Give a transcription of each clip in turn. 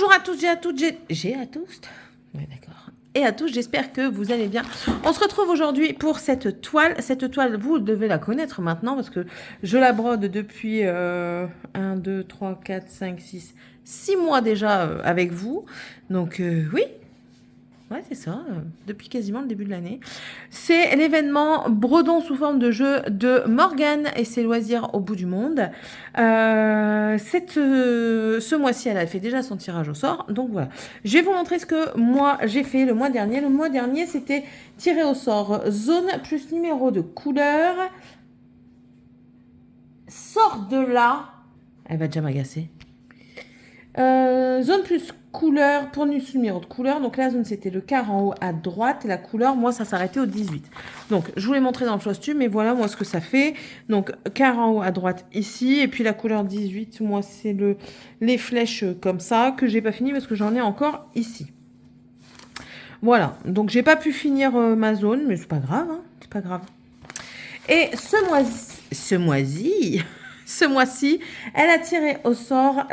Bonjour à tous et à toutes, j'ai à tous. Ouais, d'accord. Et à tous, j'espère que vous allez bien. On se retrouve aujourd'hui pour cette toile. Cette toile, vous devez la connaître maintenant parce que je la brode depuis 1, 2, 3, 4, 5, 6, 6 mois déjà avec vous. Donc oui, ouais, c'est ça, depuis quasiment le début de l'année. C'est l'événement Bredon sous forme de jeu de Morgane et ses loisirs au bout du monde. Ce mois-ci, elle a fait déjà son tirage au sort. Donc voilà, je vais vous montrer ce que moi j'ai fait le mois dernier. Le mois dernier, c'était tiré au sort zone plus numéro de couleur. Sort de là. Elle va déjà m'agacer. Zone plus couleur pour numéro de couleur. Donc la zone c'était le quart en haut à droite et la couleur moi ça s'arrêtait au 18. Donc je vous l'ai montré dans le costume mais voilà moi ce que ça fait. Donc quart en haut à droite ici et puis la couleur 18 moi c'est les flèches comme ça que j'ai pas fini parce que j'en ai encore ici. Voilà donc j'ai pas pu finir ma zone mais c'est pas grave hein, c'est pas grave. Et ce mois-ci, elle a tiré au sort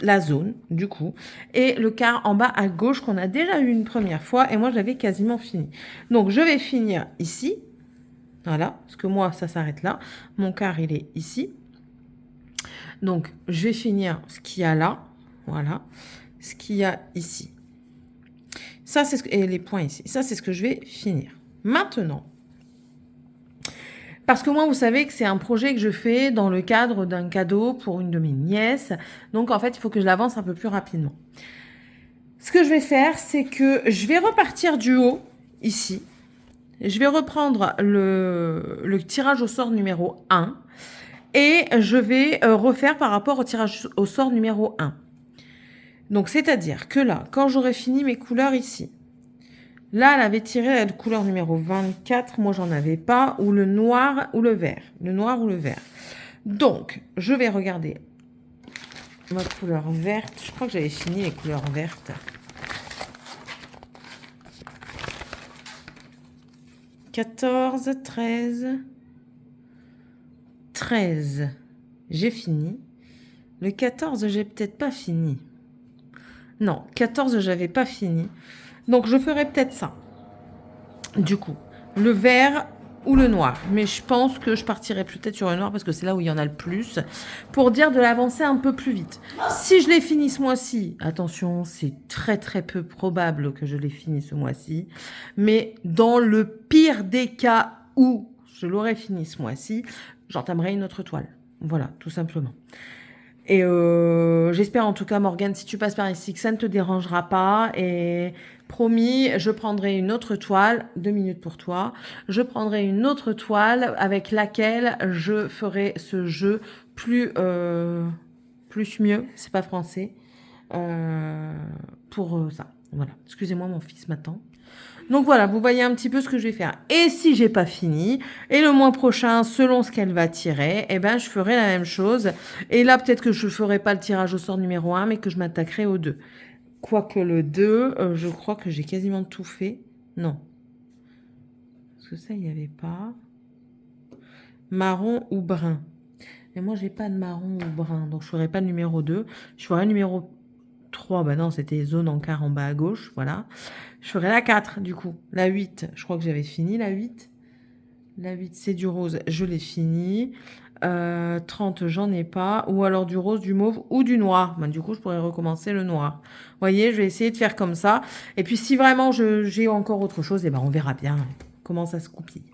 la zone, du coup, et le quart en bas à gauche qu'on a déjà eu une première fois, et moi, j'avais quasiment fini. Donc, je vais finir ici, voilà, parce que moi, ça s'arrête là. Mon quart, il est ici. Donc, je vais finir ce qu'il y a là, voilà, ce qu'il y a ici. Ça, c'est et les points ici. Ça, c'est ce que je vais finir. Maintenant, parce que moi, vous savez que c'est un projet que je fais dans le cadre d'un cadeau pour une de mes nièces. Donc, en fait, il faut que je l'avance un peu plus rapidement. Ce que je vais faire, c'est que je vais repartir du haut, ici. Je vais reprendre le tirage au sort numéro 1. Et je vais refaire par rapport au tirage au sort numéro 1. Donc, c'est-à-dire que là, quand j'aurai fini mes couleurs ici, là, elle avait tiré la couleur numéro 24. Moi, j'en avais pas. Ou le noir ou le vert. Le noir ou le vert. Donc, je vais regarder ma couleur verte. Je crois que j'avais fini les couleurs vertes. 14, 13. 13. J'ai fini. Le 14, j'ai peut-être pas fini. Non, 14, j'avais pas fini. Donc, je ferai peut-être ça. Du coup, le vert ou le noir. Mais je pense que je partirai peut-être sur le noir parce que c'est là où il y en a le plus. Pour dire de l'avancer un peu plus vite. Si je l'ai fini ce mois-ci, attention, c'est très très peu probable que je l'ai fini ce mois-ci. Mais dans le pire des cas où je l'aurais fini ce mois-ci, j'entamerai une autre toile. Voilà, tout simplement. Et j'espère en tout cas, Morgane, si tu passes par ici, que ça ne te dérangera pas. Et promis, je prendrai une autre toile. 2 minutes pour toi. Je prendrai une autre toile avec laquelle je ferai ce jeu plus mieux. C'est pas français. Pour ça. Voilà. Excusez-moi, mon fils m'attend. Donc voilà, vous voyez un petit peu ce que je vais faire. Et si j'ai pas fini, et le mois prochain, selon ce qu'elle va tirer, eh ben, je ferai la même chose. Et là, peut-être que je ferai pas le tirage au sort numéro 1, mais que je m'attaquerai au 2. Quoique le 2, je crois que j'ai quasiment tout fait. Non. Parce que ça, il n'y avait pas. Marron ou brun. Mais moi, j'ai pas de marron ou brun. Donc, je ferai pas le numéro 2. Je ferai le numéro 3. Bah non, c'était zone en quart en bas à gauche. Voilà. Je ferai la 4, du coup. La 8, je crois que j'avais fini la 8. La 8, c'est du rose. Je l'ai fini. 30, j'en ai pas. Ou alors du rose, du mauve ou du noir. Ben, du coup, je pourrais recommencer le noir. Vous voyez, je vais essayer de faire comme ça. Et puis, si vraiment j'ai encore autre chose, eh ben, on verra bien comment ça se goupille.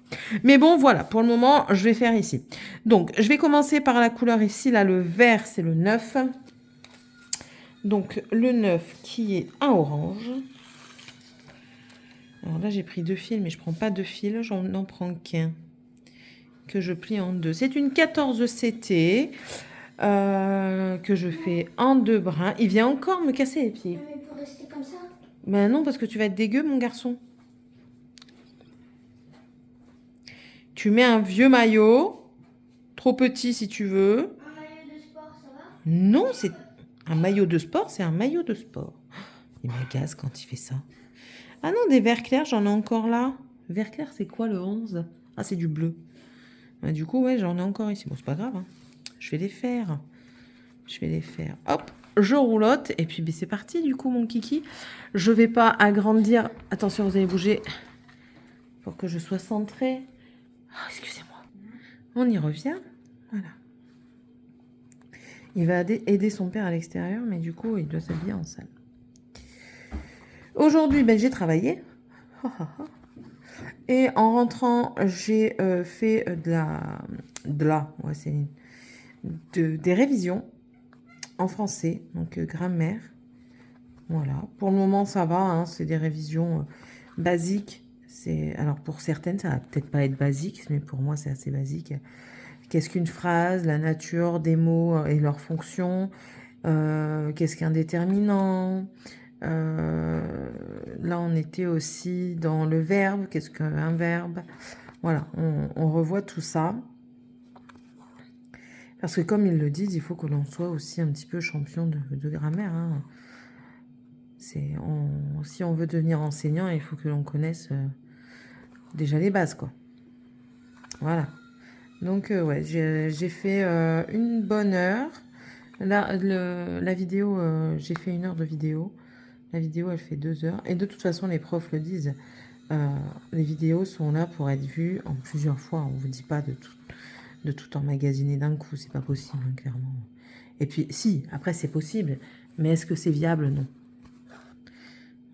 Mais bon, voilà, pour le moment, je vais faire ici. Donc, je vais commencer par la couleur ici. Là, le vert, c'est le 9. Donc, le 9 qui est un orange. Alors là, j'ai pris 2 fils, mais je ne prends pas 2 fils. J'en prends qu'un que je plie en 2. C'est une 14 CT que je fais en 2 brins. Il vient encore me casser les pieds. Mais pour rester comme ça? Ben non, parce que tu vas être dégueu, mon garçon. Tu mets un vieux maillot, trop petit si tu veux. Un maillot de sport, ça va? Non, c'est un maillot de sport, c'est un maillot de sport. Il m'agace quand il fait ça. Ah non, des verts clairs, j'en ai encore là. Vert clair, c'est quoi le 11? Ah, c'est du bleu. Ah, du coup, ouais, j'en ai encore ici. Bon, c'est pas grave. Hein. Je vais les faire. Je vais les faire. Hop. je roulotte. Et puis, ben, c'est parti, du coup, mon kiki. Je vais pas agrandir. Attention, vous allez bouger pour que je sois centrée. Ah, excusez-moi. On y revient. Voilà. Il va aider son père à l'extérieur, mais du coup, il doit s'habiller en salle. Aujourd'hui, ben, j'ai travaillé. Et en rentrant, j'ai fait ouais, des révisions en français, donc grammaire. Voilà. Pour le moment, ça va, hein, c'est des révisions basiques. Alors pour certaines, ça va peut-être pas être basique, mais pour moi, c'est assez basique. Qu'est-ce qu'une phrase, la nature des mots et leurs fonctions, qu'est-ce qu'un déterminant. Là, on était aussi dans le verbe, qu'est-ce qu'un verbe. Voilà, on revoit tout ça. Parce que comme ils le disent, il faut que l'on soit aussi un petit peu champion de grammaire. Hein. Si on veut devenir enseignant, il faut que l'on connaisse déjà les bases, quoi. Voilà. Donc, ouais, j'ai fait une bonne heure. La vidéo, j'ai fait 1 heure de vidéo. La vidéo, elle fait 2 heures. Et de toute façon, les profs le disent. Les vidéos sont là pour être vues en plusieurs fois. On vous dit pas de tout emmagasiner d'un coup. C'est pas possible, hein, clairement. Et puis, si, après, c'est possible. Mais est-ce que c'est viable? Non.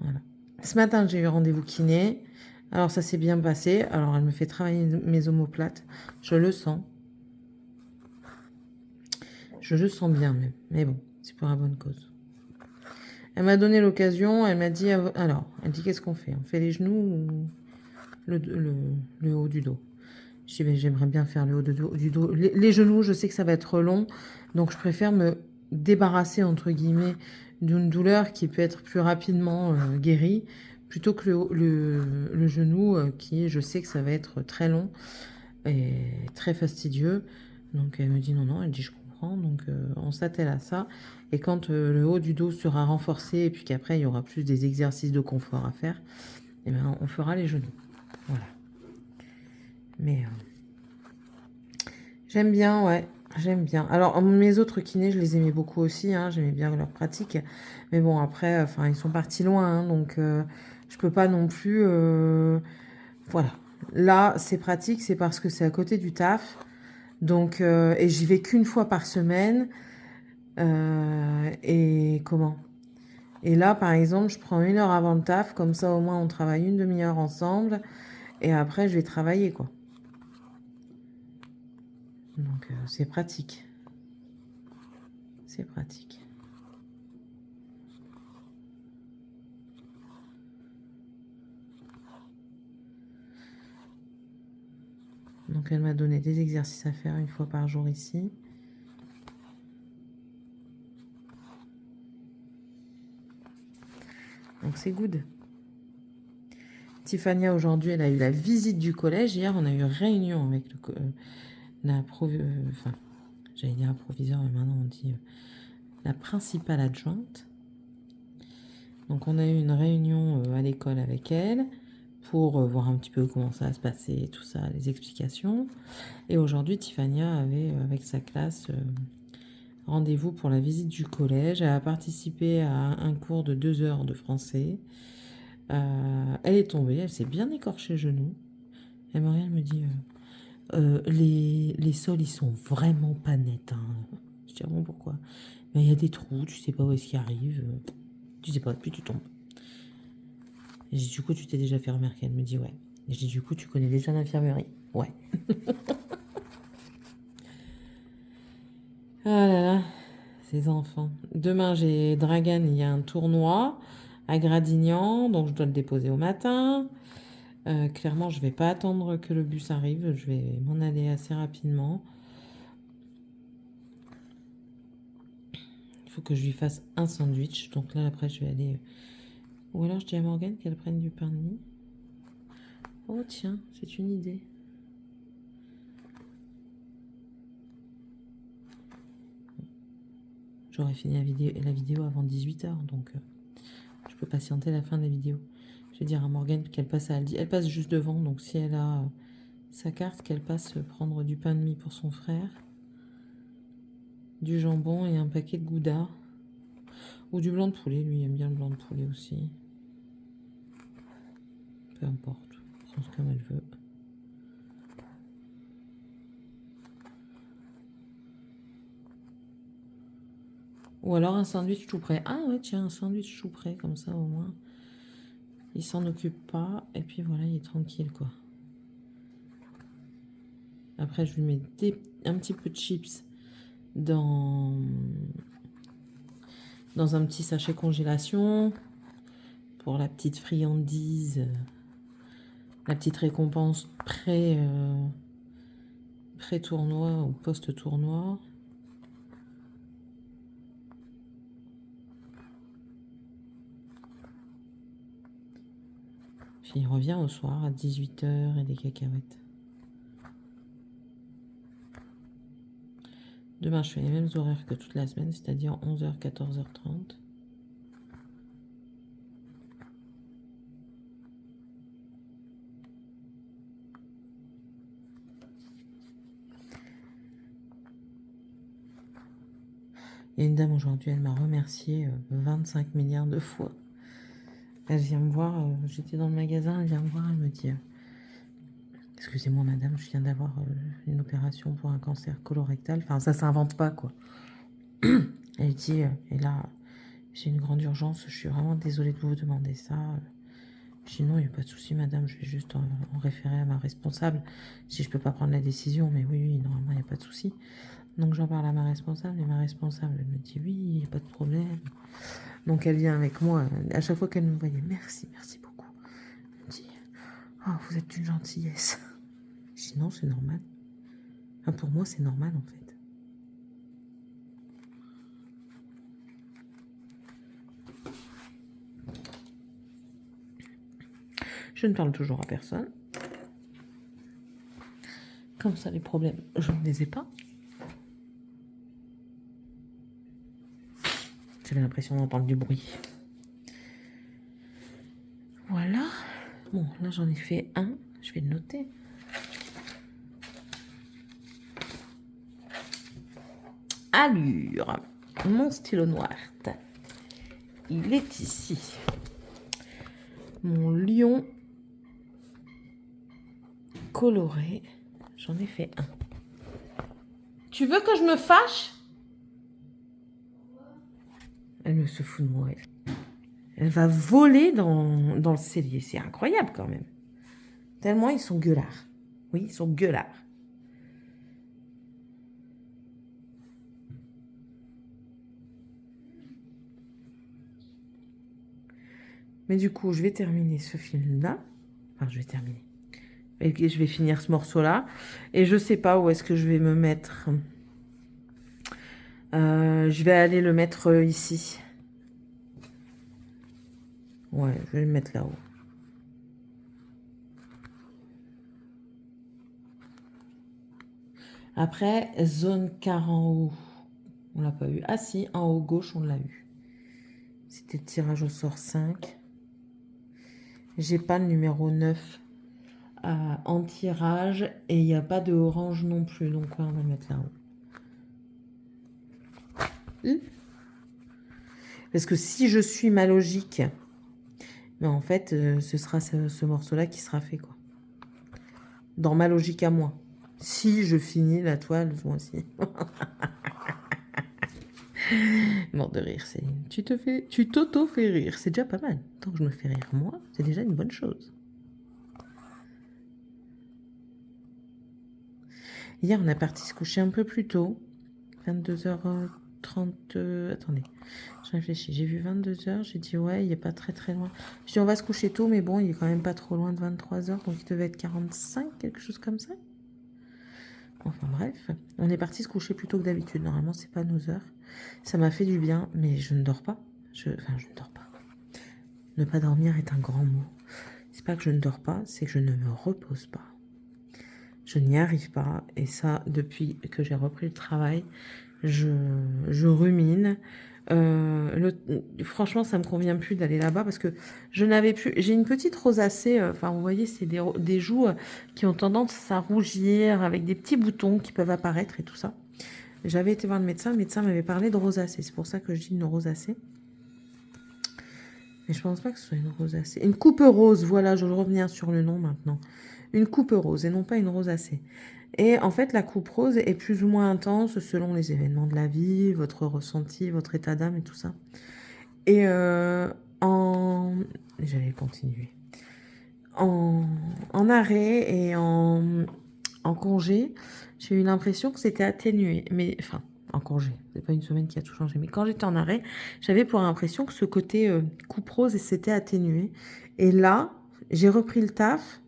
Voilà. Ce matin, j'ai eu rendez-vous kiné. Alors, ça s'est bien passé. Alors, elle me fait travailler mes omoplates. Je le sens. Je le sens bien, même. Mais bon, c'est pour la bonne cause. Elle m'a donné l'occasion. Elle m'a dit... Alors, elle dit, qu'est-ce qu'on fait? On fait les genoux ou le haut du dos? Je dis, ben, j'aimerais bien faire le haut du dos. Les genoux, je sais que ça va être long. Donc, je préfère me débarrasser, entre guillemets, d'une douleur qui peut être plus rapidement guérie, plutôt que le genou qui, je sais que ça va être très long et très fastidieux. Donc, elle me dit non, elle dit, je comprends. Donc, on s'attelle à ça. Et quand le haut du dos sera renforcé et puis qu'après, il y aura plus des exercices de confort à faire, eh ben, on fera les genoux. Voilà. Mais j'aime bien, ouais, j'aime bien. Alors, mes autres kinés, je les aimais beaucoup aussi, hein, j'aimais bien leur pratique. Mais bon, après, enfin, ils sont partis loin, hein, donc je peux pas non plus... voilà. Là, c'est pratique, c'est parce que c'est à côté du taf. Donc, et j'y vais qu'une fois par semaine. Et comment? Et là, par exemple, je prends 1 heure avant le taf, comme ça, au moins, on travaille une demi-heure ensemble. Et après, je vais travailler, quoi. Donc, c'est pratique. C'est pratique. Donc, elle m'a donné des exercices à faire 1 fois par jour ici. Donc, c'est good. Tiffania, aujourd'hui, elle a eu la visite du collège. Hier, on a eu réunion avec enfin, j'allais dire proviseur, mais maintenant, on dit la principale adjointe. Donc, on a eu une réunion à l'école avec elle pour voir un petit peu comment ça va se passer, tout ça, les explications. Et aujourd'hui, Tiffania avait, avec sa classe, rendez-vous pour la visite du collège. Elle a participé à un cours de 2 heures de français. Elle est tombée, elle s'est bien écorché le genou. Et Marielle me dit les sols, ils sont vraiment pas nets. Hein. Je dis, ah bon, pourquoi? Mais il y a des trous, tu sais pas où est-ce qu'ils arrivent. Tu sais pas, puis tu tombes. Et je dis, du coup, tu t'es déjà fait remarquer. Elle me dit, ouais. Et je dis, du coup, tu connais déjà l'infirmerie? Ouais. Ah là là, ces enfants. Demain, j'ai Dragan, il y a un tournoi à Gradignan, donc je dois le déposer au matin. Clairement, je vais pas attendre que le bus arrive, je vais m'en aller assez rapidement. Il faut que je lui fasse un sandwich, donc là après je vais aller... Ou alors je dis à Morgane qu'elle prenne du pain de mie. Oh tiens, c'est une idée. J'aurais fini la vidéo avant 18h, donc je peux patienter la fin de la vidéo. Je vais dire à Morgane qu'elle passe à Aldi. Elle passe juste devant, donc si elle a sa carte, qu'elle passe prendre du pain de mie pour son frère, du jambon et un paquet de gouda. Ou du blanc de poulet, lui il aime bien le blanc de poulet aussi. Peu importe, pense comme elle veut. Ou alors un sandwich tout prêt. Ah ouais, tiens, un sandwich tout prêt, comme ça au moins. Il s'en occupe pas, et puis voilà, il est tranquille, quoi. Après, je lui mets un petit peu de chips dans un petit sachet congélation pour la petite friandise, la petite récompense pré-tournoi ou post-tournoi. Puis il revient au soir à 18 h et des cacahuètes. Demain, je fais les mêmes horaires que toute la semaine, c'est-à-dire 11 h, 14 h 30. Il y a une dame aujourd'hui, elle m'a remercié 25 milliards de fois. Elle vient me voir, j'étais dans le magasin, elle vient me voir, elle me dit excusez-moi madame, je viens d'avoir une opération pour un cancer colorectal. Enfin, ça s'invente pas, quoi. Elle dit, et là, j'ai une grande urgence, je suis vraiment désolée de vous demander ça. Je dis non, il n'y a pas de souci madame, je vais juste en référer à ma responsable. Si je peux pas prendre la décision, mais oui, normalement, il n'y a pas de souci. Donc j'en parle à ma responsable, et ma responsable, elle me dit oui, il n'y a pas de problème. Donc elle vient avec moi, à chaque fois qu'elle me voyait, merci beaucoup. Elle me dit, oh, vous êtes une gentillesse. Je dis non, c'est normal. Enfin, pour moi, c'est normal en fait. Je ne parle toujours à personne. Comme ça, les problèmes, je ne les ai pas. J'avais l'impression d'entendre du bruit. Voilà. Bon, là, j'en ai fait un. Je vais le noter. Allure. Mon stylo noir. Il est ici. Mon lion coloré. J'en ai fait un. Tu veux que je me fâche? Elle me se fout de moi, elle. Elle va voler dans le cellier. C'est incroyable quand même. Tellement ils sont gueulards. Oui, ils sont gueulards. Mais du coup, je vais terminer ce film-là. Enfin, je vais terminer. Et je vais finir ce morceau-là. Et je sais pas où est-ce que je vais me mettre. Je vais aller le mettre ici. Ouais, je vais le mettre là-haut. Après, zone car en haut. On l'a pas eu. Ah si, en haut gauche, on l'a eu. C'était tirage au sort 5. J'ai pas le numéro 9 en tirage. Et il n'y a pas de orange non plus. Donc ouais, on va le mettre là-haut. Parce que si je suis ma logique, mais en fait, ce sera ce morceau-là qui sera fait, quoi. Dans ma logique à moi. Si je finis la toile ce mois-ci. Mort de rire, Céline. Tu t'auto-fais rire. C'est déjà pas mal. Tant que je me fais rire moi, c'est déjà une bonne chose. Hier, on a parti se coucher un peu plus tôt. 22h30. Attendez, je réfléchis. J'ai vu 22h. J'ai dit, ouais, il n'est pas très très loin. Je dis, on va se coucher tôt, mais bon, il est quand même pas trop loin de 23h. Donc, il devait être 45, quelque chose comme ça. Enfin, bref. On est parti se coucher plus tôt que d'habitude. Normalement, c'est pas nos heures. Ça m'a fait du bien, mais je ne dors pas. Enfin, je ne dors pas. Ne pas dormir est un grand mot. C'est pas que je ne dors pas, c'est que je ne me repose pas. Je n'y arrive pas. Et ça, depuis que j'ai repris le travail, je rumine. Franchement, ça me convient plus d'aller là-bas parce que je n'avais plus. J'ai une petite rosacée. Enfin, vous voyez, c'est des joues qui ont tendance à rougir avec des petits boutons qui peuvent apparaître et tout ça. J'avais été voir le médecin m'avait parlé de rosacée. C'est pour ça que je dis une rosacée. Mais je pense pas que ce soit une rosacée. Une coupe rose, voilà, je vais revenir sur le nom maintenant. Une coupe rose et non pas une rosacée. Et en fait, la coupe rose est plus ou moins intense selon les événements de la vie, votre ressenti, votre état d'âme et tout ça. Et en... J'allais continuer. En arrêt et en congé, j'ai eu l'impression que c'était atténué. Mais enfin, en congé, c'est pas une semaine qui a tout changé. Mais quand j'étais en arrêt, j'avais pour l'impression que ce côté coupe rose s'était atténué. Et là, j'ai repris le taf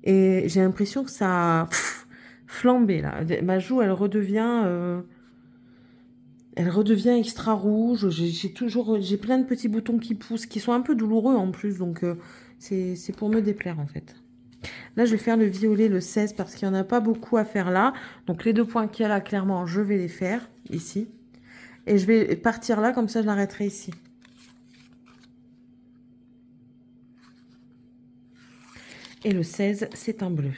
et j'ai l'impression que ça a flambé là. Ma joue, elle redevient extra rouge. J'ai plein de petits boutons qui poussent, qui sont un peu douloureux en plus. Donc c'est pour me déplaire en fait. Là, je vais faire le violet, le 16, parce qu'il n'y en a pas beaucoup à faire là. Donc, les 2 points qu'il y a là, clairement, je vais les faire ici. Et je vais partir là, comme ça, je l'arrêterai ici. Et le 16, c'est un bleu.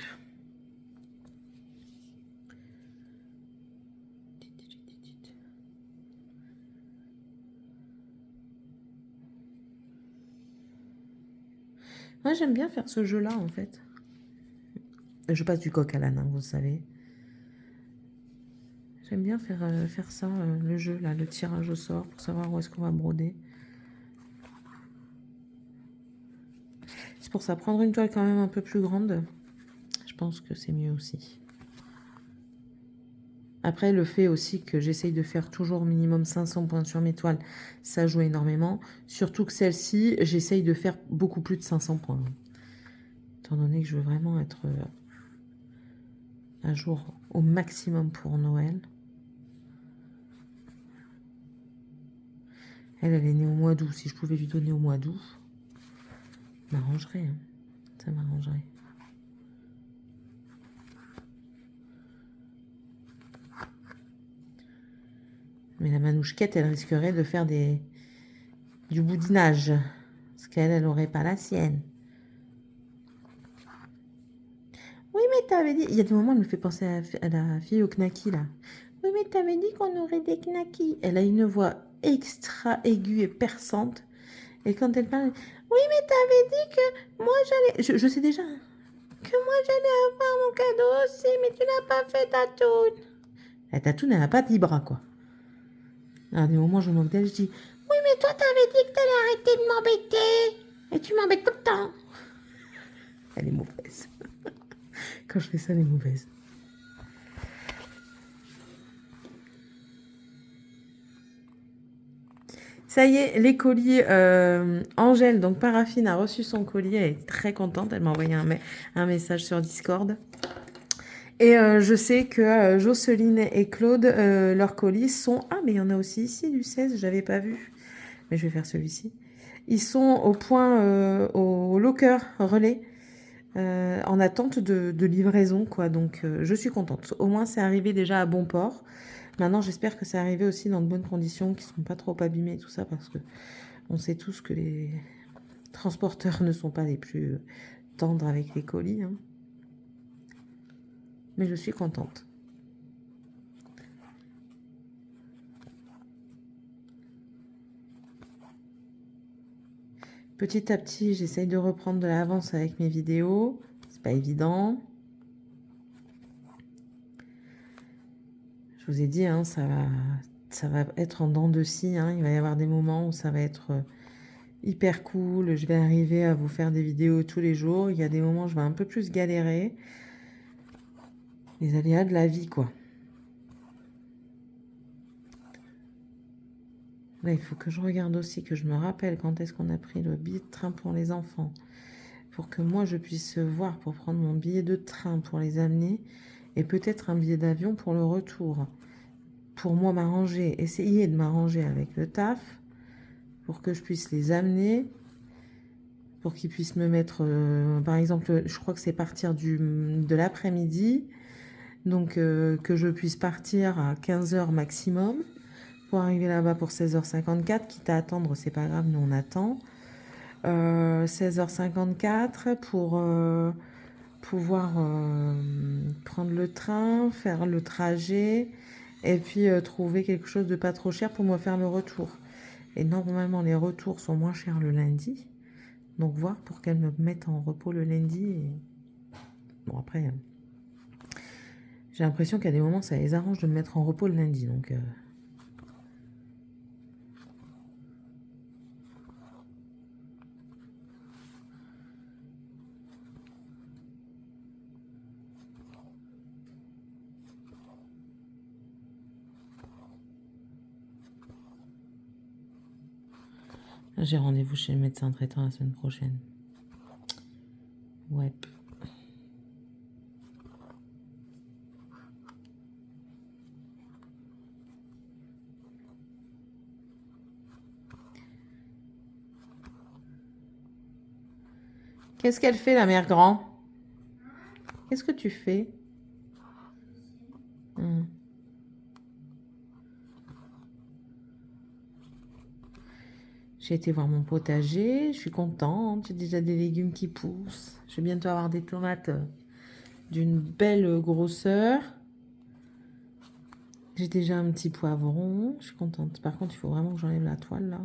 Moi, j'aime bien faire ce jeu-là, en fait. Je passe du coq à l'âne, hein, vous savez. J'aime bien faire ça, le jeu, là, le tirage au sort, pour savoir où est-ce qu'on va broder. C'est pour ça, prendre une toile quand même un peu plus grande, je pense que c'est mieux aussi. Après, le fait aussi que j'essaye de faire toujours minimum 500 points sur mes toiles, ça joue énormément. Surtout que celle-ci, j'essaye de faire beaucoup plus de 500 points. Étant donné que je veux vraiment être à jour au maximum pour Noël. Elle est née au mois d'août. Si je pouvais lui donner au mois d'août, m'arrangerait. Hein. Ça m'arrangerait. Mais la manouchette, elle risquerait de faire du boudinage. Parce qu'elle, elle n'aurait pas la sienne. Oui, mais t'avais dit... Il y a des moments, elle me fait penser à la fille au knacky, là. Oui, mais t'avais dit qu'on aurait des knackis. Elle a une voix extra aiguë et perçante. Et quand elle parle... Oui, mais t'avais dit que moi, j'allais... Je sais déjà. Que moi, j'allais avoir mon cadeau aussi, mais tu n'as pas fait ta toune. La tatoune, elle n'a pas 10 bras, quoi. À des moments, je me moque d'elle, je dis... Oui, mais toi, t'avais dit que t'allais arrêter de m'embêter. Et tu m'embêtes tout le temps. Elle est mauvaise. Quand je fais ça, elle est mauvaise. Ça y est, les colis, Angèle, donc Paraffine, a reçu son colis. Elle est très contente. Elle m'a envoyé un message sur Discord. Et je sais que Jocelyne et Claude, leurs colis sont... Ah, mais il y en a aussi ici du 16, j'avais pas vu. Mais je vais faire celui-ci. Ils sont au point, au locker relais, en attente de livraison, quoi. Donc, je suis contente. Au moins, c'est arrivé déjà à bon port. Maintenant, j'espère que c'est arrivé aussi dans de bonnes conditions, qui ne sont pas trop abîmées et tout ça, parce que on sait tous que les transporteurs ne sont pas les plus tendres avec les colis. Hein. Mais je suis contente. Petit à petit, j'essaye de reprendre de l'avance avec mes vidéos. C'est pas évident. Je vous ai dit, hein, ça va être en dents de scie. Hein. Il va y avoir des moments où ça va être hyper cool. Je vais arriver à vous faire des vidéos tous les jours. Il y a des moments où je vais un peu plus galérer. Les aléas de la vie, quoi. Là, il faut que je regarde aussi, que je me rappelle quand est-ce qu'on a pris le billet de train pour les enfants. Pour que moi, je puisse voir pour prendre mon billet de train pour les amener. Et peut-être un billet d'avion pour le retour. Pour moi, essayer de m'arranger avec le taf. Pour que je puisse les amener. Pour qu'ils puissent me mettre, par exemple, je crois que c'est partir de l'après-midi. Donc, que je puisse partir à 15h maximum. Pour arriver là-bas pour 16h54, quitte à attendre, c'est pas grave, nous on attend. 16h54 pour pouvoir prendre le train, faire le trajet Et puis trouver quelque chose de pas trop cher pour me faire le retour. Et normalement, les retours sont moins chers le lundi. Donc, voir pour qu'elles me mettent en repos le lundi. Et... Bon, après, j'ai l'impression qu'à des moments, ça les arrange de me mettre en repos le lundi. Donc, j'ai rendez-vous chez le médecin traitant la semaine prochaine. Ouais. Qu'est-ce qu'elle fait, la mère grand? Qu'est-ce que tu fais? J'ai été voir mon potager, je suis contente, j'ai déjà des légumes qui poussent. Je vais bientôt avoir des tomates d'une belle grosseur. J'ai déjà un petit poivron, je suis contente. Par contre, il faut vraiment que j'enlève la toile là.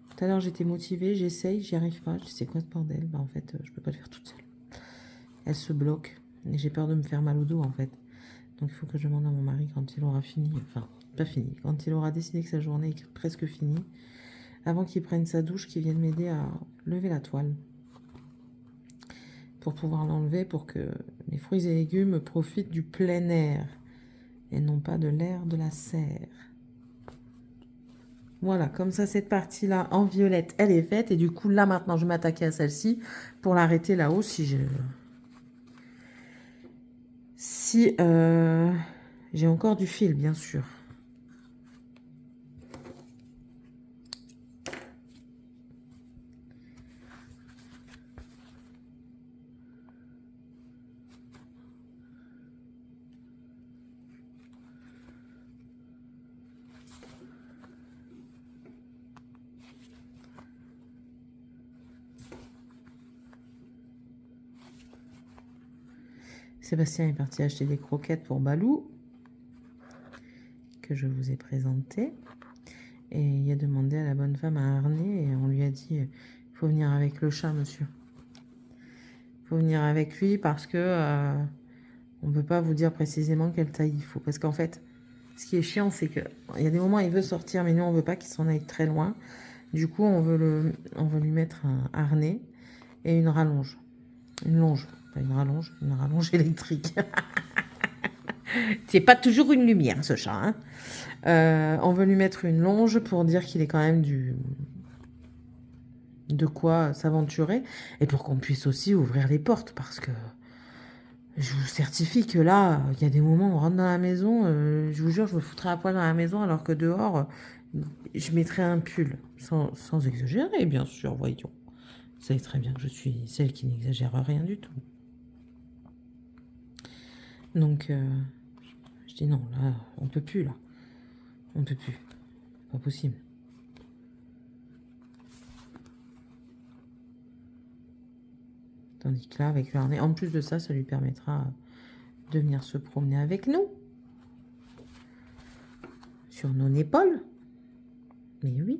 Tout à l'heure, j'étais motivée, j'essaye, j'y arrive pas. Je dis, c'est quoi ce bordel? Bah, en fait, je peux pas le faire toute seule. Elle se bloque et j'ai peur de me faire mal au dos en fait. Donc, il faut que je demande à mon mari quand il aura fini, enfin, pas fini, quand il aura décidé que sa journée est presque finie, avant qu'il prenne sa douche, qu'il vienne m'aider à lever la toile. Pour pouvoir l'enlever, pour que les fruits et légumes profitent du plein air et non pas de l'air de la serre. Voilà, comme ça, cette partie-là en violette, elle est faite. Et du coup, là, maintenant, je vais m'attaquer à celle-ci pour l'arrêter là-haut si j'ai encore du fil, bien sûr. Sébastien est parti acheter des croquettes pour Balou, que je vous ai présenté. Et il a demandé à la bonne femme un harnais et on lui a dit, il faut venir avec le chat, monsieur. Il faut venir avec lui parce que on ne peut pas vous dire précisément quelle taille il faut. Parce qu'en fait, ce qui est chiant, c'est qu'il y a des moments où il veut sortir, mais nous, on ne veut pas qu'il s'en aille très loin. Du coup, on veut lui mettre un harnais et une rallonge. Une longe, pas une rallonge électrique. C'est pas toujours une lumière, ce chat. Hein. On veut lui mettre une longe pour dire qu'il est quand même de quoi s'aventurer et pour qu'on puisse aussi ouvrir les portes parce que je vous certifie que là, il y a des moments où on rentre dans la maison, je vous jure, je me foutrais à poil dans la maison alors que dehors, je mettrais un pull. Sans exagérer, bien sûr, voyons. Vous savez très bien que je suis celle qui n'exagère rien du tout. Donc, je dis non, là, on peut plus, là. On peut plus. Pas possible. Tandis que là, avec le harnais, en plus de ça, ça lui permettra de venir se promener avec nous. Sur nos épaules. Mais oui.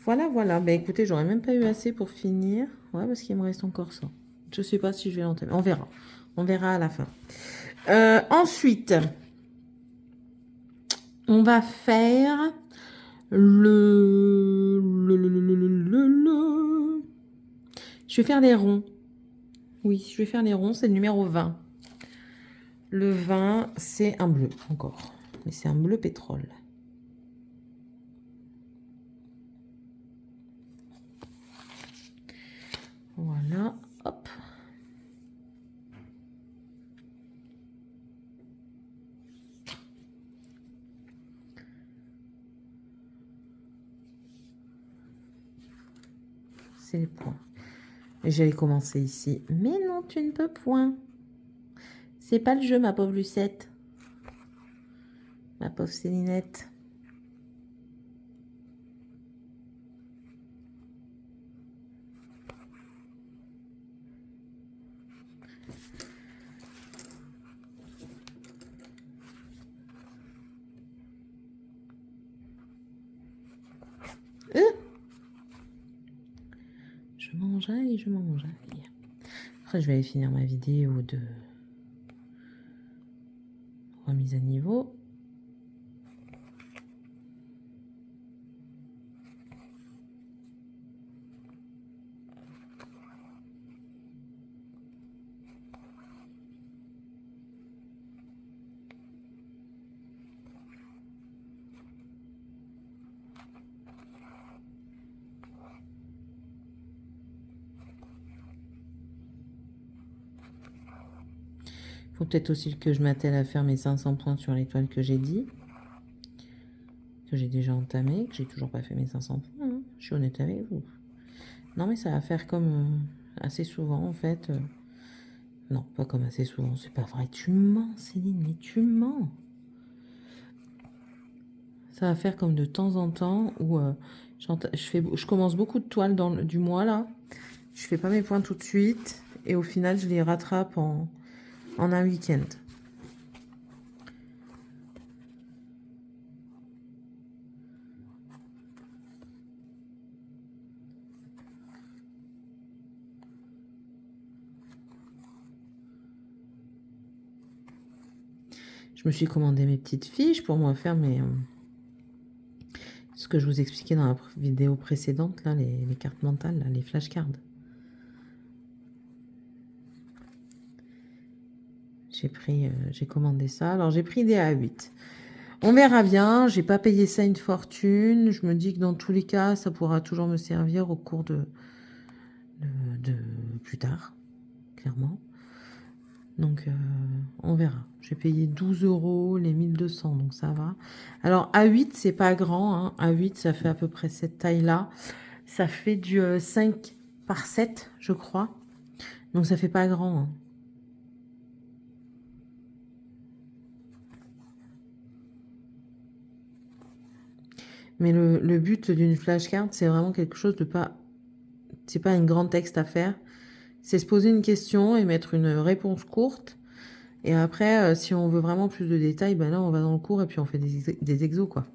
Voilà, voilà. Ben écoutez, j'aurais même pas eu assez pour finir. Ouais, parce qu'il me reste encore ça. Je sais pas si je vais l'entamer. On verra. On verra à la fin. Ensuite, on va faire Je vais faire les ronds. Oui, je vais faire les ronds. C'est le numéro 20. Le 20, c'est un bleu encore. Mais c'est un bleu pétrole. Voilà, hop. C'est les points. Et j'allais commencer ici. Mais non, tu ne peux point. C'est pas le jeu, ma pauvre Lucette. Ma pauvre Célinette. Je m'enjaille, je m'enjaille. Après, je vais aller finir ma vidéo de remise à niveau. Faut peut-être aussi que je m'attelle à faire mes 500 points sur l'étoile que j'ai dit. Que j'ai déjà entamé, que j'ai toujours pas fait mes 500 points. Hein. Je suis honnête avec vous. Non, mais ça va faire comme assez souvent, en fait. Non, pas comme assez souvent, c'est pas vrai. Tu mens, Céline, mais tu mens. Ça va faire comme de temps en temps où je commence beaucoup de toiles du mois, là. Je fais pas mes points tout de suite. Et au final, je les rattrape en un week-end. Je me suis commandé mes petites fiches pour moi faire ce que je vous expliquais dans la vidéo précédente, là, les cartes mentales, là, les flashcards. J'ai commandé ça. Alors, j'ai pris des A8. On verra bien. J'ai pas payé ça une fortune. Je me dis que dans tous les cas, ça pourra toujours me servir au cours de plus tard, clairement. Donc, on verra. J'ai payé 12 € les 1200, donc ça va. Alors, A8, c'est pas grand. Hein. A8, ça fait à peu près cette taille-là. Ça fait du 5 par 7, je crois. Donc, ça fait pas grand. Hein. Mais le but d'une flashcard, c'est vraiment quelque chose de pas... C'est pas un grand texte à faire. C'est se poser une question et mettre une réponse courte. Et après, si on veut vraiment plus de détails, ben là, on va dans le cours et puis on fait des exos, quoi.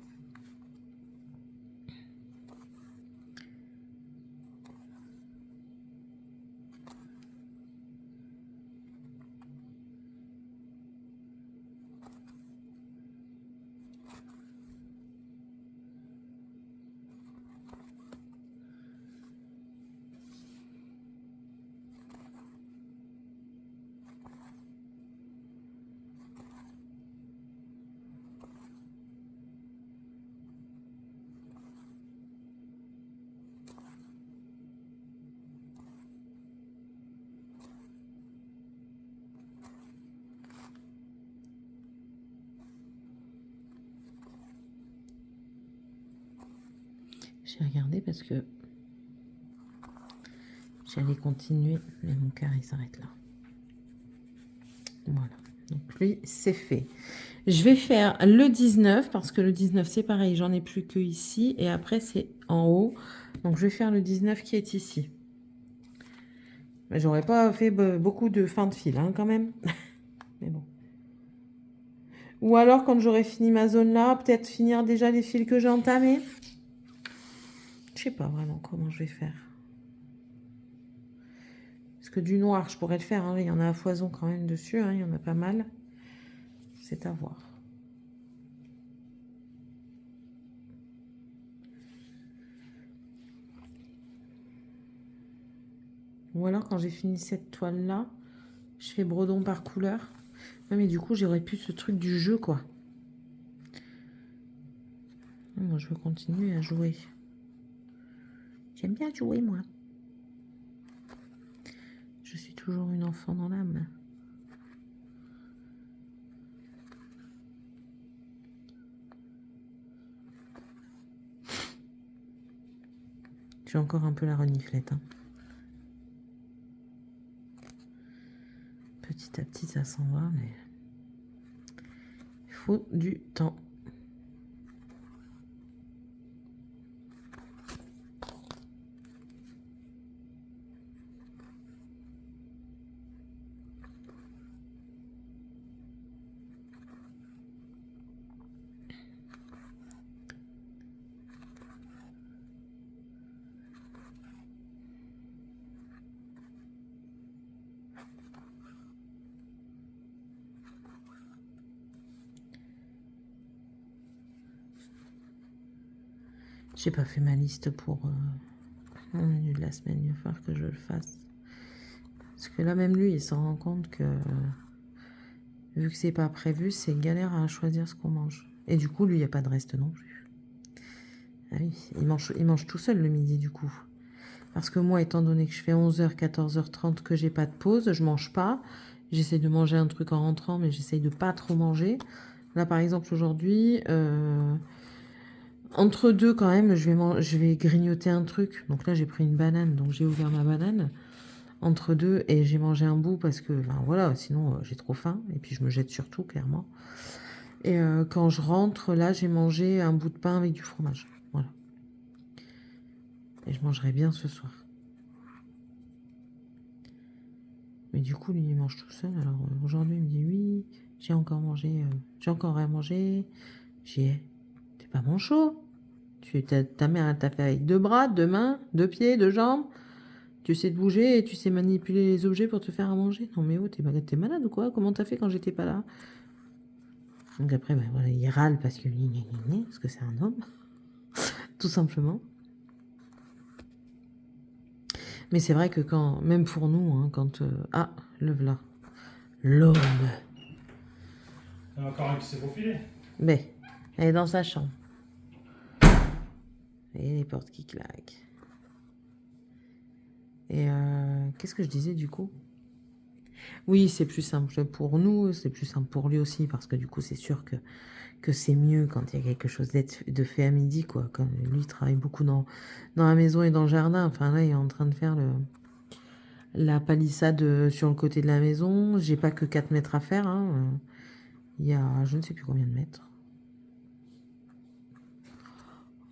J'ai regardé parce que j'allais continuer, mais mon carré s'arrête là. Voilà. Donc lui, c'est fait. Je vais faire le 19 parce que le 19, c'est pareil, j'en ai plus que ici. Et après, c'est en haut. Donc, je vais faire le 19 qui est ici. Mais j'aurais pas fait beaucoup de fin de fil, hein, quand même. Mais bon. Ou alors, quand j'aurai fini ma zone là, peut-être finir déjà les fils que j'ai entamés. Je sais pas vraiment comment je vais faire. Parce que du noir, je pourrais le faire. Hein. Il y en a à foison quand même dessus. Hein. Il y en a pas mal. C'est à voir. Ou alors, quand j'ai fini cette toile-là, je fais bredon par couleur. Ouais, mais du coup, j'aurais plus ce truc du jeu, quoi. Moi, je veux continuer à jouer. J'aime bien jouer, moi. Je suis toujours une enfant dans l'âme. J'ai encore un peu la reniflette. Hein. Petit à petit, ça s'en va, mais il faut du temps. J'ai pas fait ma liste pour le menu de la semaine. Il va falloir que je le fasse. Parce que là, même lui, il s'en rend compte que vu que c'est pas prévu, c'est galère à choisir ce qu'on mange. Et du coup, lui, il n'y a pas de reste non plus. Ah oui, il mange tout seul le midi, du coup. Parce que moi, étant donné que je fais 11h, 14h30, que j'ai pas de pause, je mange pas. J'essaie de manger un truc en rentrant, mais j'essaie de pas trop manger. Là, par exemple, aujourd'hui, entre deux, quand même, je vais grignoter un truc. Donc là, j'ai pris une banane, donc j'ai ouvert ma banane entre deux et j'ai mangé un bout parce que, ben voilà, sinon j'ai trop faim et puis je me jette sur tout, clairement. Et quand je rentre, là, j'ai mangé un bout de pain avec du fromage. Voilà. Et je mangerai bien ce soir. Mais du coup, lui, il mange tout seul. Alors aujourd'hui, il me dit oui, j'ai encore rien mangé. T'es pas manchot. Ta mère, elle t'a fait avec 2 bras, 2 mains, 2 pieds, 2 jambes. Tu sais te bouger et tu sais manipuler les objets pour te faire à manger. Non mais oh, t'es malade ou quoi? Comment t'as fait quand j'étais pas là? Donc après, ben voilà, il râle parce que parce que c'est un homme, tout simplement. Mais c'est vrai que quand, même pour nous, hein, quand le voilà, l'homme. Il y en a encore un qui s'est faufilé. Mais elle est dans sa chambre. Et les portes qui claquent. Et qu'est-ce que je disais du coup? Oui, c'est plus simple pour nous, c'est plus simple pour lui aussi, parce que du coup, c'est sûr que c'est mieux quand il y a quelque chose de fait à midi, quoi. Comme lui, il travaille beaucoup dans la maison et dans le jardin. Enfin, là, il est en train de faire la palissade sur le côté de la maison. J'ai pas que 4 mètres à faire, hein. Il y a je ne sais plus combien de mètres.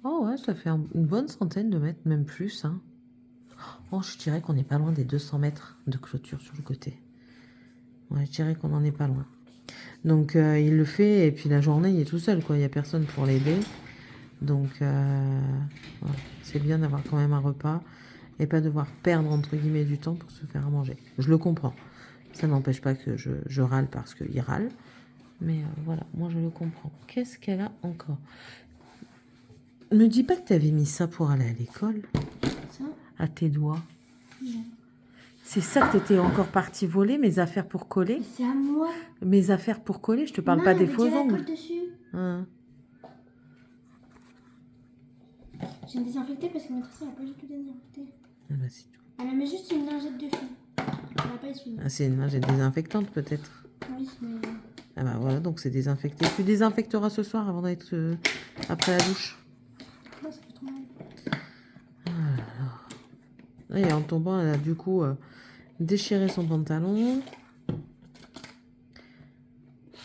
Oh ouais, ça fait une bonne centaine de mètres, même plus, hein. Oh, je dirais qu'on n'est pas loin des 200 mètres de clôture sur le côté. Ouais, je dirais qu'on n'en est pas loin. Donc il le fait et puis la journée il est tout seul, quoi. Il n'y a personne pour l'aider. Donc voilà. C'est bien d'avoir quand même un repas et pas devoir perdre entre guillemets du temps pour se faire à manger. Je le comprends. Ça n'empêche pas que je râle parce qu'il râle. Mais voilà, moi je le comprends. Qu'est-ce qu'elle a encore? Ne dis pas que tu avais mis ça pour aller à l'école. Ça? À tes doigts. Non. C'est ça que tu étais encore partie voler, mes affaires pour coller? Mais c'est à moi. Mes affaires pour coller, je te parle Non, pas il y des avait faux déjà la ongles. colle dessus. Hein. J'ai désinfecté parce que notre soeur n'a pas du tout désinfecté. Ah bah, c'est tout. Elle a mis juste une lingette dessus. Elle n'a pas essuyé. Ah, c'est une lingette désinfectante peut-être. Oui, mais. Ah bah voilà, donc c'est désinfecté. Tu désinfecteras ce soir avant d'être après la douche. Non, ça fait trop mal. Et en tombant, elle a du coup déchiré son pantalon.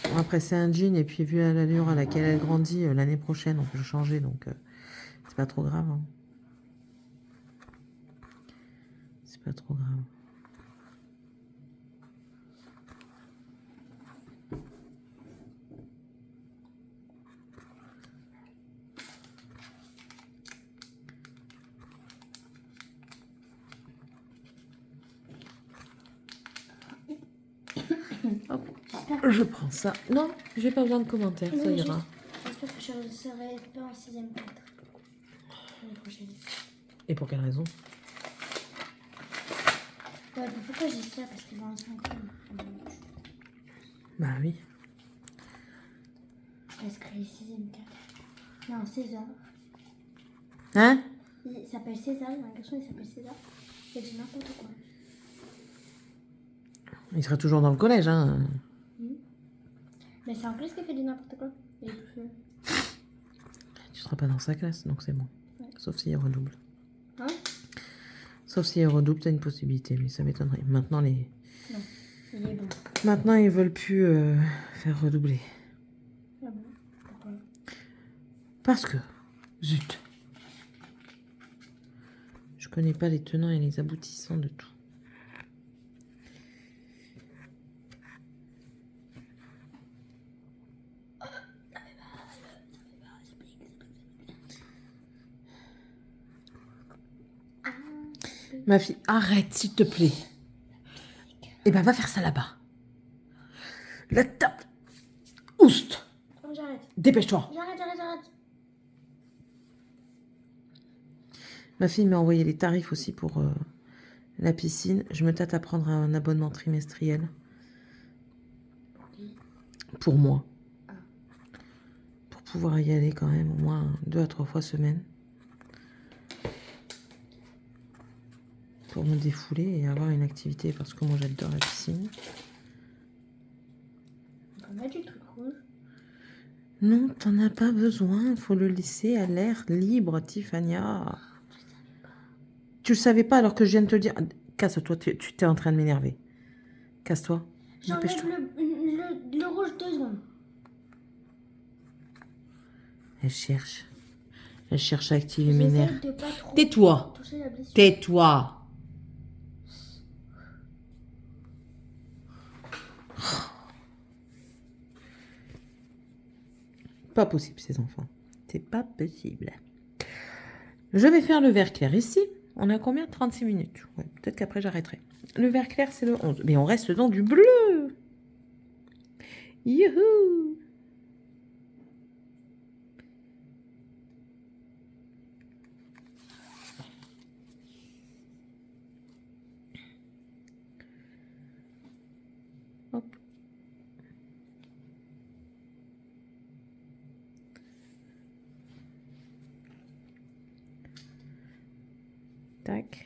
Bon, après, c'est un jean, et puis vu à l'allure à laquelle elle grandit, l'année prochaine, on peut le changer, donc c'est pas trop grave. Hein. C'est pas trop grave. Hop, je prends ça. Non, j'ai pas besoin de commentaires, Oui, ça mais ira. j'espère que je ne serai pas en 6ème 4 l'année prochaine. Et pour quelle raison? Ouais, mais pourquoi je dis ça? Parce que dans le 5ème. Bah oui. Parce que les 6ème 4. Non, César. Hein? Il s'appelle César, il y a un garçon, il s'appelle César. Il dit n'importe quoi. Il sera toujours dans le collège, hein. Mais c'est en classe qu'il fait du n'importe quoi. Il est tout seul. Tu seras pas dans sa classe, donc c'est bon. Ouais. Sauf s'il redouble. Hein? Sauf s'il redouble, t'as une possibilité, mais ça m'étonnerait. Maintenant, Non, il est bon. Maintenant, ils veulent plus faire redoubler. Ah bon? Pourquoi? Parce que, zut, je connais pas les tenants et les aboutissants de tout. Ma fille, arrête, s'il te plaît. Eh ben, va faire ça là-bas. La table. Oust. Oh, j'arrête. Dépêche-toi. J'arrête. Ma fille m'a envoyé les tarifs aussi pour la piscine. Je me tâte à prendre un abonnement trimestriel. Pour moi. Ah. Pour pouvoir y aller quand même au moins 2 à 3 fois semaine. Pour me défouler et avoir une activité parce que moi j'adore la piscine. On a du truc rouge. Non, t'en as pas besoin. Faut le laisser à l'air libre, Tiffania. Tu le savais pas alors que je viens de te le dire. Casse-toi, tu t'es en train de m'énerver. Casse-toi. J'enlève Dépêche-toi. le rouge 2 secondes. Elle cherche. Elle cherche à activer mes nerfs. J'essaie de pas trop Tais-toi. toucher la blessure. Tais-toi. Pas possible, ces enfants. C'est pas possible. Je vais faire le vert clair ici. On a combien? 36 minutes. Ouais, peut-être qu'après j'arrêterai. Le vert clair, c'est le 11. Mais on reste dans du bleu. Youhou! Hop. Tac.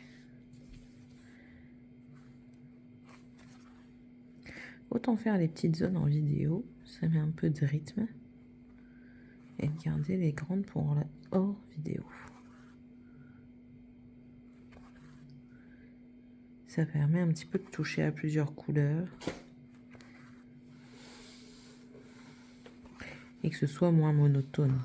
Autant faire les petites zones en vidéo, ça met un peu de rythme. Et de garder les grandes pour la hors vidéo. Ça permet un petit peu de toucher à plusieurs couleurs. Et que ce soit moins monotone.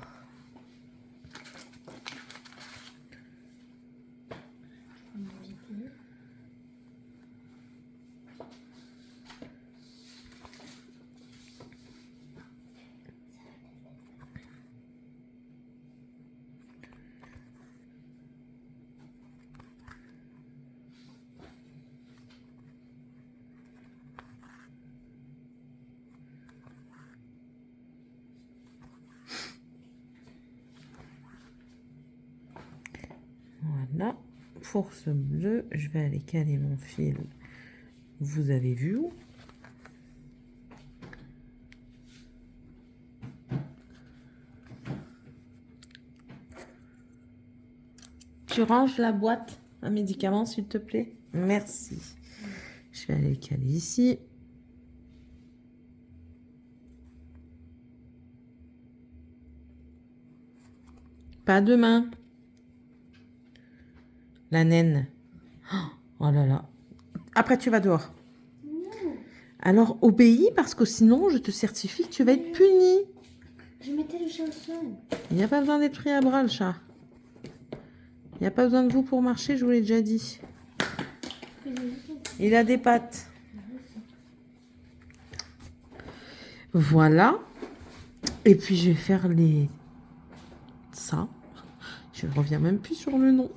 Voilà, pour ce bleu, je vais aller caler mon fil. Vous avez vu où? Tu ranges la boîte à médicaments, s'il te plaît? Merci. Je vais aller le caler ici. Pas de main. La naine. Oh là là. Après, tu vas dehors. Non. Alors, obéis parce que sinon, je te certifie que tu vas être puni. Je mettais le chat au sol. Il n'y a pas besoin d'être pris à bras, le chat. Il n'y a pas besoin de vous pour marcher, je vous l'ai déjà dit. Il a des pattes. Voilà. Et puis, je vais faire les... Ça. Je ne reviens même plus sur le nom.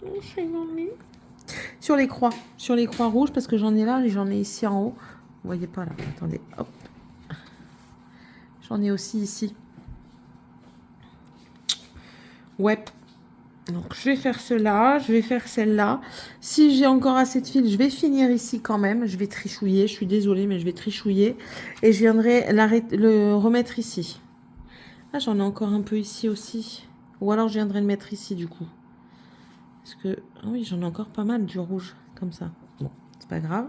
Oh, je suis énormée. Sur les croix rouges, parce que j'en ai là et j'en ai ici en haut. Vous voyez pas là, attendez, hop. J'en ai aussi ici. Ouais. Donc je vais faire cela, je vais faire celle-là. Si j'ai encore assez de fil, je vais finir ici quand même. Je vais trichouiller, je suis désolée, mais je vais trichouiller. Et je viendrai le remettre ici. Ah, j'en ai encore un peu ici aussi. Ou alors je viendrai le mettre ici du coup. Parce que, ah oui, j'en ai encore pas mal du rouge, comme ça. Bon, c'est pas grave.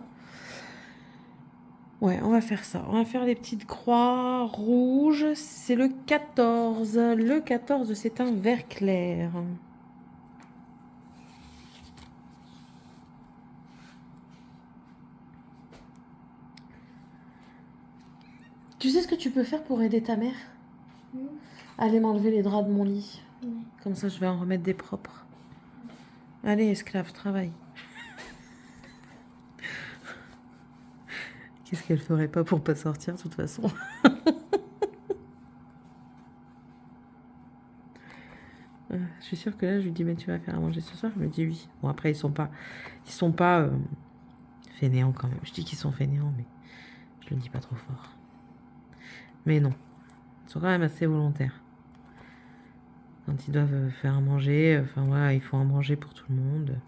Ouais, on va faire ça. On va faire les petites croix rouges. C'est le 14. Le 14, c'est un vert clair. Tu sais ce que tu peux faire pour aider ta mère? Allez m'enlever les draps de mon lit. Comme ça, je vais en remettre des propres. Allez, esclave, travaille. Qu'est-ce qu'elle ferait pas pour pas sortir, de toute façon? Je suis sûre que là, je lui dis, mais tu vas faire à manger ce soir? Elle me dit oui. Bon, après, ils sont pas fainéants quand même. Je dis qu'ils sont fainéants, mais je le dis pas trop fort. Mais non, ils sont quand même assez volontaires. Quand ils doivent faire à manger, enfin voilà, ils font à manger pour tout le monde.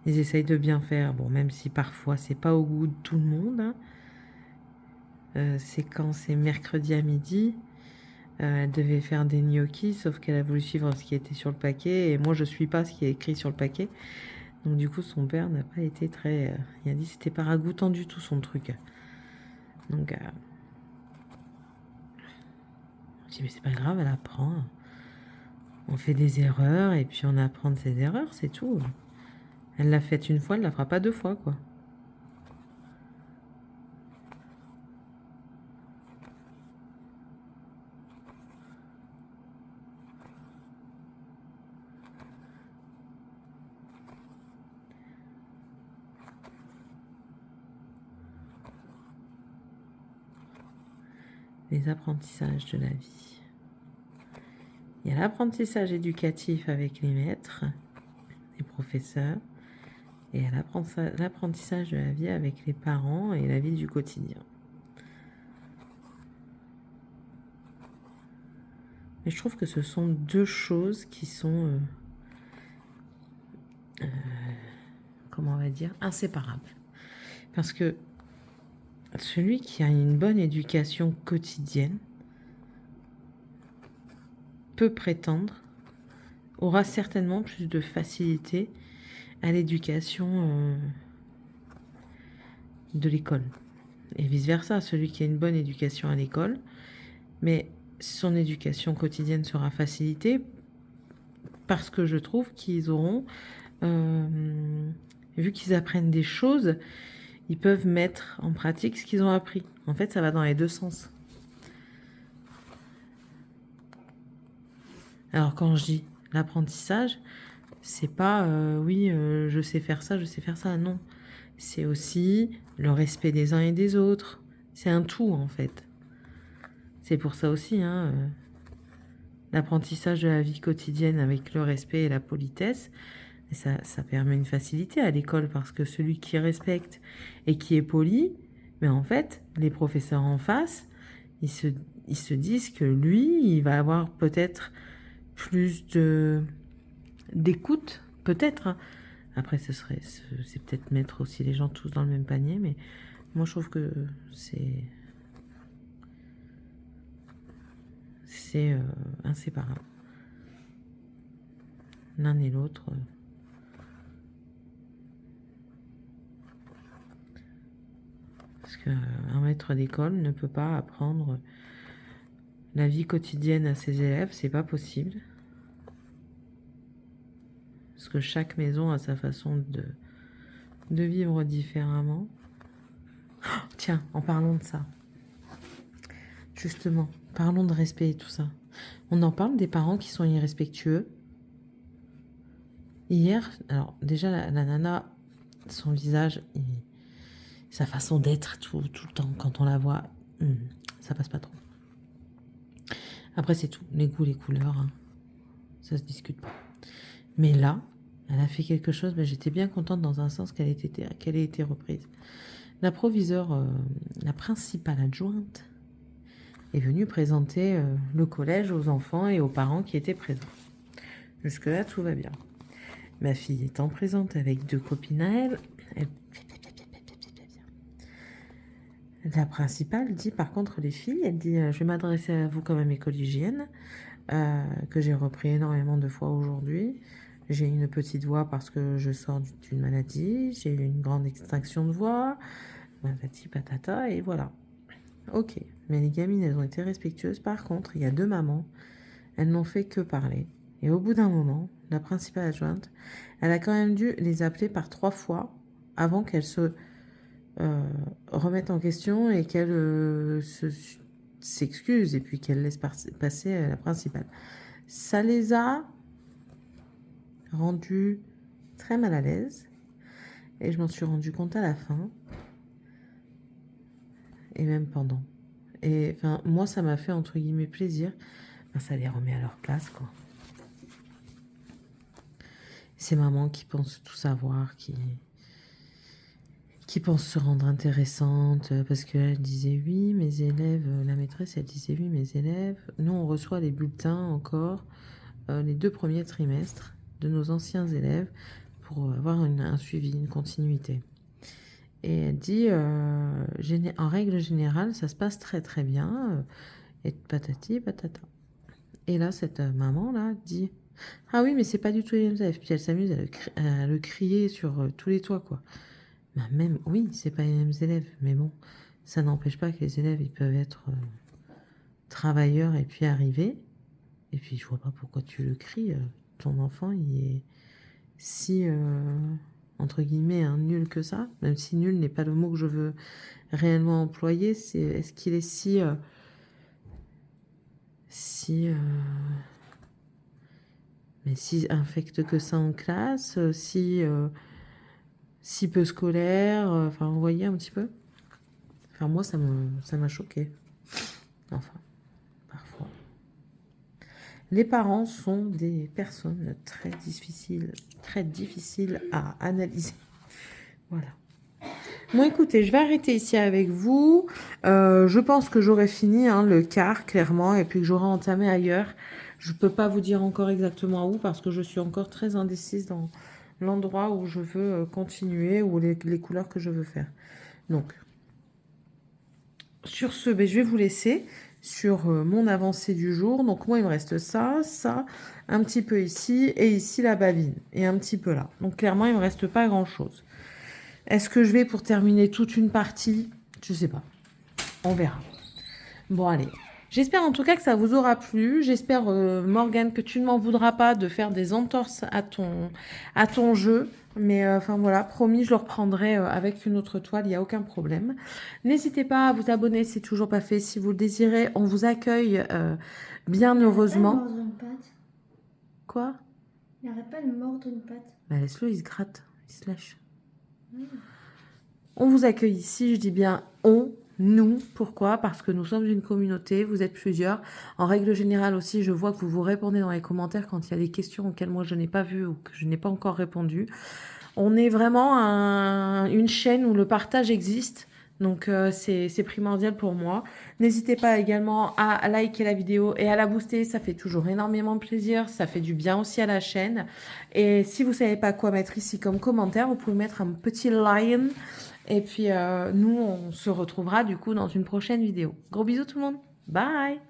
Ils essayent de bien faire, bon, même si parfois c'est pas au goût de tout le monde, hein. C'est quand c'est mercredi à midi, elle devait faire des gnocchis, sauf qu'elle a voulu suivre ce qui était sur le paquet, et moi je suis pas ce qui est écrit sur le paquet. Donc du coup, son père n'a pas été très... il a dit que c'était pas ragoûtant du tout son truc. Donc, je dis, mais c'est pas grave, elle apprend. On fait des erreurs et puis on apprend de ses erreurs, c'est tout. Elle l'a faite une fois, elle la fera pas deux fois, quoi. Les apprentissages de la vie. Il y a l'apprentissage éducatif avec les maîtres, les professeurs, et il y a l'apprentissage de la vie avec les parents et la vie du quotidien. Mais je trouve que ce sont deux choses qui sont, comment on va dire, inséparables. Parce que celui qui a une bonne éducation quotidienne peut prétendre, aura certainement plus de facilité à l'éducation de l'école. Et vice-versa, celui qui a une bonne éducation à l'école, mais son éducation quotidienne sera facilitée parce que je trouve qu'ils auront, vu qu'ils apprennent des choses, ils peuvent mettre en pratique ce qu'ils ont appris. En fait, ça va dans les deux sens. Alors quand je dis l'apprentissage, c'est pas oui, je sais faire ça, non. C'est aussi le respect des uns et des autres. C'est un tout en fait. C'est pour ça aussi, hein, l'apprentissage de la vie quotidienne avec le respect et la politesse, ça permet une facilité à l'école parce que celui qui respecte et qui est poli, mais en fait, les professeurs en face, ils se disent que lui, il va avoir peut-être plus d'écoute, peut-être, hein. Après, c'est peut-être mettre aussi les gens tous dans le même panier, mais moi, je trouve que c'est inséparable. L'un et l'autre. Parce qu'un maître d'école ne peut pas apprendre la vie quotidienne à ses élèves, c'est pas possible. Parce que chaque maison a sa façon de vivre différemment. Oh, tiens, en parlant de ça, justement, parlons de respect et tout ça. On en parle des parents qui sont irrespectueux. Hier, alors déjà la nana, son visage, sa façon d'être tout le temps, quand on la voit, ça passe pas trop. Après c'est tout, les goûts, les couleurs, hein, ça se discute pas. Mais là, elle a fait quelque chose, ben, j'étais bien contente dans un sens qu'elle ait été reprise. La proviseure, la principale adjointe, est venue présenter le collège aux enfants et aux parents qui étaient présents. Jusque-là, tout va bien. Ma fille étant présente avec deux copines à elle, la principale dit par contre les filles, elle dit je vais m'adresser à vous comme à mes collégiennes, que j'ai repris énormément de fois aujourd'hui. J'ai une petite voix parce que je sors d'une maladie, j'ai eu une grande extinction de voix, patati patata, et voilà. Ok, mais les gamines, elles ont été respectueuses. Par contre, il y a deux mamans, elles n'ont fait que parler. Et au bout d'un moment, la principale adjointe, elle a quand même dû les appeler par 3 fois avant qu'elles se remettent en question et qu'elles s'excusent et puis qu'elles laissent passer la principale. Ça les a rendues très mal à l'aise et je m'en suis rendu compte à la fin et même pendant. Et enfin, moi, ça m'a fait entre guillemets plaisir. Ben, ça les remet à leur place, quoi. Ces mamans qui pensent tout savoir, qui pensent se rendre intéressantes, parce qu'elle disait oui, mes élèves, la maîtresse, elle disait oui, mes élèves. Nous, on reçoit les bulletins encore les 2 premiers trimestres de nos anciens élèves pour avoir un suivi, une continuité. Et elle dit, en règle générale, ça se passe très très bien, et patati patata. Et là, cette maman-là dit, ah oui, mais c'est pas du tout les mêmes élèves. Puis elle s'amuse à le crier sur tous les toits, quoi. Bah, même, oui, c'est pas les mêmes élèves, mais bon, ça n'empêche pas que les élèves, ils peuvent être travailleurs et puis arriver. Et puis, je vois pas pourquoi tu le cries. Ton enfant, il est si, entre guillemets, nul que ça. Même si nul n'est pas le mot que je veux réellement employer. Est-ce qu'il est mais si infecte que ça en classe, si peu scolaire, enfin, vous voyez un petit peu. Enfin, moi, ça m'a choqué. Enfin, parfois. Les parents sont des personnes très difficiles à analyser. Voilà. Bon, écoutez, je vais arrêter ici avec vous. Je pense que j'aurai fini le quart, clairement, et puis que j'aurai entamé ailleurs. Je ne peux pas vous dire encore exactement où, parce que je suis encore très indécise dans l'endroit où je veux continuer, ou les couleurs que je veux faire. Donc, sur ce, je vais vous laisser sur mon avancée du jour. Donc, moi, il me reste ça, un petit peu ici, et ici, la babine, et un petit peu là. Donc, clairement, il ne me reste pas grand-chose. Est-ce que je vais pour terminer toute une partie? Je sais pas. On verra. Bon, allez. J'espère en tout cas que ça vous aura plu. J'espère, Morgane, que tu ne m'en voudras pas de faire des entorses à ton jeu. Mais enfin voilà, promis, je le reprendrai avec une autre toile, il n'y a aucun problème. N'hésitez pas à vous abonner si toujours pas fait. Si vous le désirez, on vous accueille bien heureusement. Il n'arrête pas de mordre une patte. Quoi? Il n'arrête pas de mordre une patte. Bah, laisse-le, il se gratte, il se lâche. On vous accueille ici, je dis bien on, nous. Pourquoi? Parce que nous sommes une communauté, vous êtes plusieurs. En règle générale aussi, je vois que vous vous répondez dans les commentaires quand il y a des questions auxquelles moi je n'ai pas vu ou que je n'ai pas encore répondu. On est vraiment une chaîne où le partage existe. Donc, c'est primordial pour moi. N'hésitez pas également à liker la vidéo et à la booster. Ça fait toujours énormément plaisir. Ça fait du bien aussi à la chaîne. Et si vous ne savez pas quoi mettre ici comme commentaire, vous pouvez mettre un petit lion. Et puis, nous, on se retrouvera du coup dans une prochaine vidéo. Gros bisous tout le monde. Bye!